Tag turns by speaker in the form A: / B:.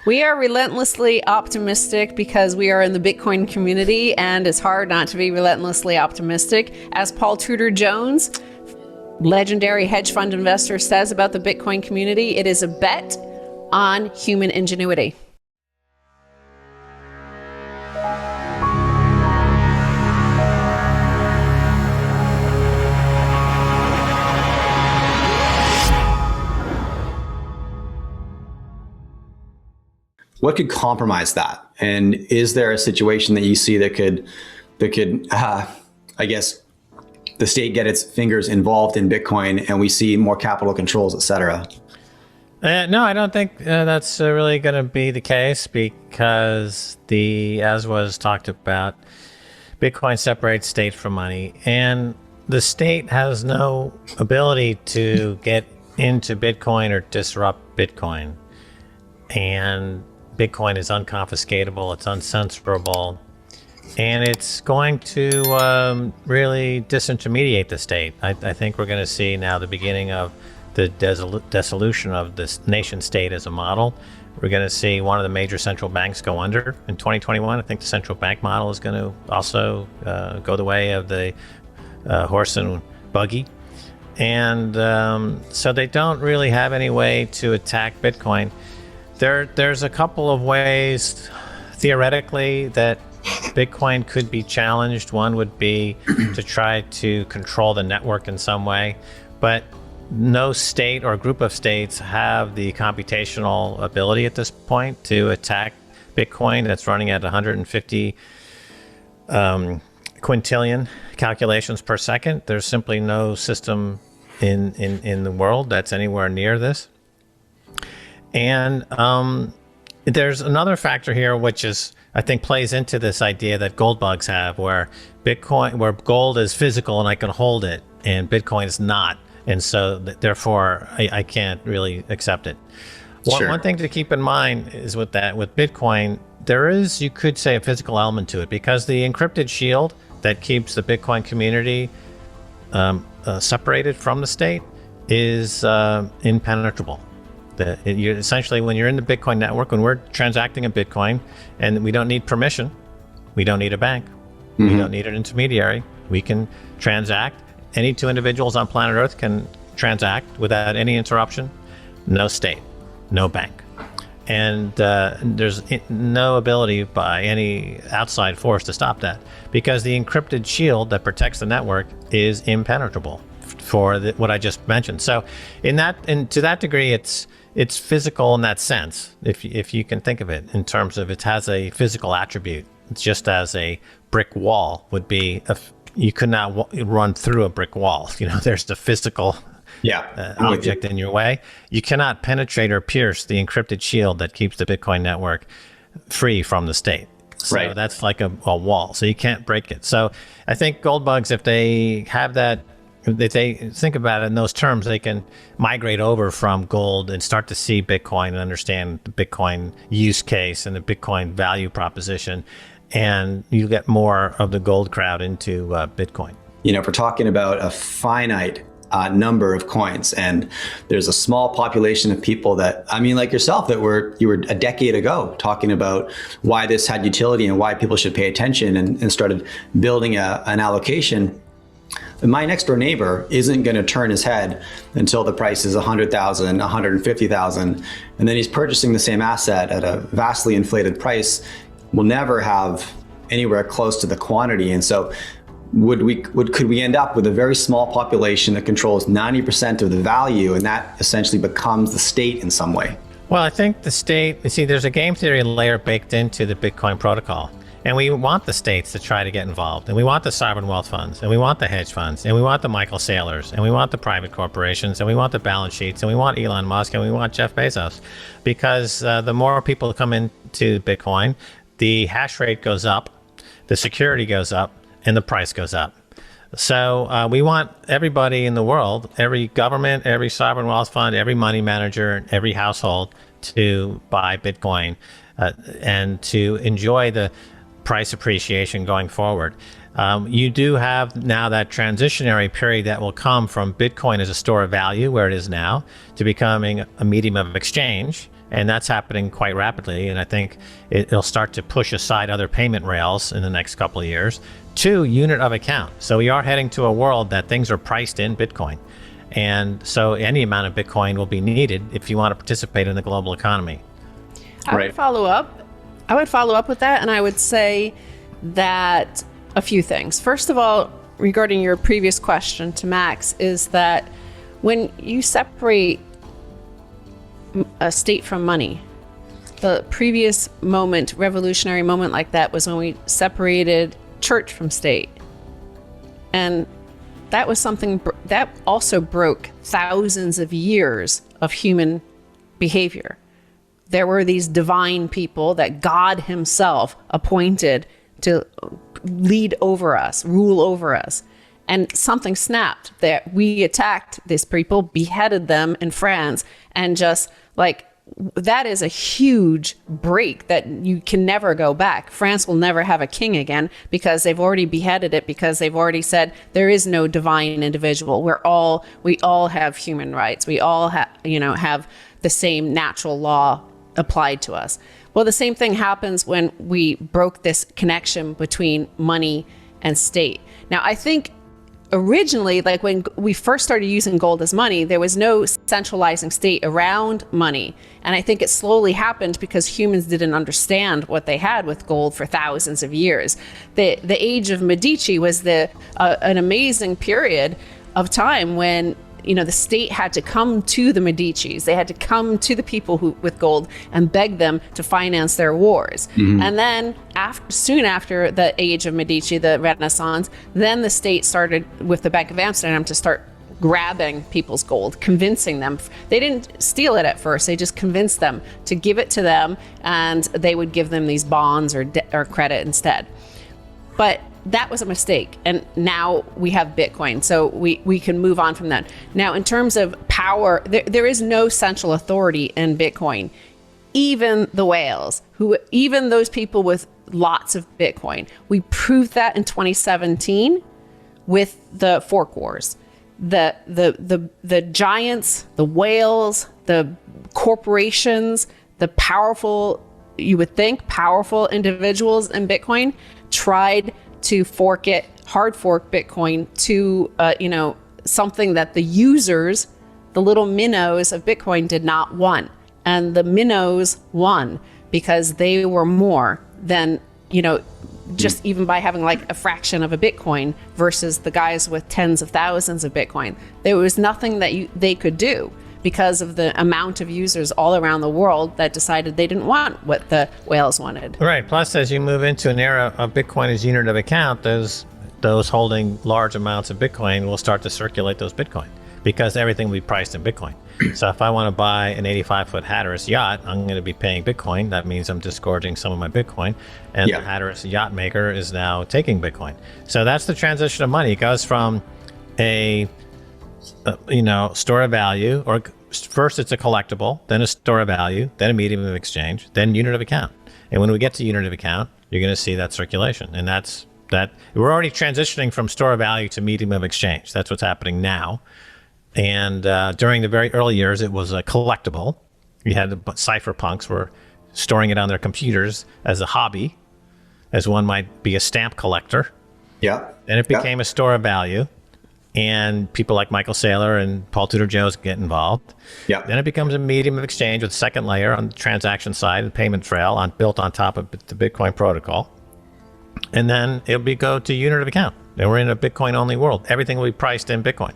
A: We are relentlessly optimistic because we are in the Bitcoin community, and it's hard not to be relentlessly optimistic. As Paul Tudor Jones, legendary hedge fund investor, says about the Bitcoin community, it is a bet on human ingenuity.
B: What could compromise that? And is there a situation that you see that could, I guess, the state get its fingers involved in Bitcoin and we see more capital controls, et cetera?
C: No, I don't think that's really going to be the case because as was talked about, Bitcoin separates state from money, and the state has no ability to get into Bitcoin or disrupt Bitcoin. And Bitcoin is unconfiscatable, it's uncensorable, and it's going to really disintermediate the state. I think we're going to see now the beginning of the dissolution of this nation state as a model. We're going to see one of the major central banks go under in 2021. I think the central bank model is going to also go the way of the horse and buggy. And so they don't really have any way to attack Bitcoin. There's a couple of ways, theoretically, that Bitcoin could be challenged. One would be to try to control the network in some way, but no state or group of states have the computational ability at this point to attack Bitcoin that's running at 150 quintillion calculations per second. There's simply no system in the world that's anywhere near this. And there's another factor here, which is, I think, plays into this idea that gold bugs have, where gold is physical and I can hold it, and Bitcoin is not. And so therefore I can't really accept it.
B: Sure.
C: One thing to keep in mind is with Bitcoin, there is, you could say, a physical element to it, because the encrypted shield that keeps the Bitcoin community separated from the state is impenetrable. You're essentially, when you're in the Bitcoin network, when we're transacting a Bitcoin, and we don't need permission, we don't need a bank, we don't need an intermediary, we can transact. Any two individuals on planet Earth can transact without any interruption. No state, no bank. And there's no ability by any outside force to stop that, because the encrypted shield that protects the network is impenetrable for what I just mentioned. So to that degree, it's physical in that sense, if you can think of it in terms of it has a physical attribute. It's just as a brick wall would be, you could not run through a brick wall. There's the physical object in your way. You cannot penetrate or pierce the encrypted shield that keeps the Bitcoin network free from the state. So that's like a wall. So you can't break it. So I think gold bugs, if they have that, if they think about it in those terms, they can migrate over from gold and start to see Bitcoin and understand the Bitcoin use case and the Bitcoin value proposition. And you get more of the gold crowd into Bitcoin.
B: If we're talking about a finite number of coins, and there's a small population of people that, like yourself, that you were a decade ago talking about why this had utility and why people should pay attention, and started building an allocation. My next door neighbor isn't going to turn his head until the price is 100,000, 150,000, and then he's purchasing the same asset at a vastly inflated price. Will never have anywhere close to the quantity. And so could we end up with a very small population that controls 90% of the value, and that essentially becomes the state in some way?
C: Well, I think the state, there's a game theory layer baked into the Bitcoin protocol. And we want the states to try to get involved, and we want the sovereign wealth funds, and we want the hedge funds, and we want the Michael Saylors, and we want the private corporations, and we want the balance sheets, and we want Elon Musk, and we want Jeff Bezos, because the more people come into Bitcoin, the hash rate goes up, the security goes up, and the price goes up. So we want everybody in the world, every government, every sovereign wealth fund, every money manager, every household to buy Bitcoin and to enjoy the price appreciation going forward. You do have now that transitionary period that will come from Bitcoin as a store of value, where it is now, to becoming a medium of exchange. And that's happening quite rapidly. And I think it'll start to push aside other payment rails in the next couple of years to unit of account. So we are heading to a world that things are priced in Bitcoin. And so any amount of Bitcoin will be needed if you want to participate in the global economy.
A: I would follow up with that, and I would say that a few things. First of all, regarding your previous question to Max, is that when you separate a state from money, the previous moment, revolutionary moment like that, was when we separated church from state. And that was something that also broke thousands of years of human behavior. There were these divine people that God himself appointed to lead over us, rule over us. And something snapped that we attacked these people, beheaded them in France, and just like, that is a huge break that you can never go back. France will never have a king again because they've already beheaded it, because they've already said there is no divine individual. We all have human rights. We all have the same natural law applied to us. Well, the same thing happens when we broke this connection between money and state. Now, I think originally, like when we first started using gold as money, there was no centralizing state around money. And I think it slowly happened because humans didn't understand what they had with gold for thousands of years. The age of Medici was an amazing period of time when the state had to come to the Medicis. They had to come to the people with gold and beg them to finance their wars. Mm-hmm. And then soon after the age of Medici, the Renaissance, then the state started with the Bank of Amsterdam to start grabbing people's gold, convincing them. They didn't steal it at first. They just convinced them to give it to them, and they would give them these bonds or credit instead. But that was a mistake. And now we have Bitcoin. So we can move on from that. Now, in terms of power, there is no central authority in Bitcoin. Even the whales, even those people with lots of Bitcoin, we proved that in 2017 with the fork wars. The giants, the whales, the corporations, the powerful, you would think, powerful individuals in Bitcoin tried to hard fork Bitcoin to, something that the users, the little minnows of Bitcoin, did not want. And the minnows won because they were more than, just even by having like a fraction of a Bitcoin versus the guys with tens of thousands of Bitcoin. There was nothing that they could do because of the amount of users all around the world that decided they didn't want what the whales wanted.
C: Right. Plus, as you move into an era of Bitcoin as unit of account, those holding large amounts of Bitcoin will start to circulate those Bitcoin because everything will be priced in Bitcoin. So if I want to buy an 85-foot Hatteras yacht, I'm going to be paying Bitcoin. That means I'm disgorging some of my Bitcoin. And the Hatteras yacht maker is now taking Bitcoin. So that's the transition of money. It goes from a store of value, or first it's a collectible, then a store of value, then a medium of exchange, then unit of account. And when we get to unit of account, you're going to see that circulation. And that's that. We're already transitioning from store of value to medium of exchange. That's what's happening now. And during the very early years, it was a collectible. You had the cypherpunks were storing it on their computers as a hobby, as one might be a stamp collector.
B: Yeah.
C: Then it became a store of value. And people like Michael Saylor and Paul Tudor Jones get involved.
B: Yeah.
C: Then it becomes a medium of exchange with second layer on the transaction side and payment trail built on top of the Bitcoin protocol. And then it'll go to unit of account. Then we're in a Bitcoin only world. Everything will be priced in Bitcoin.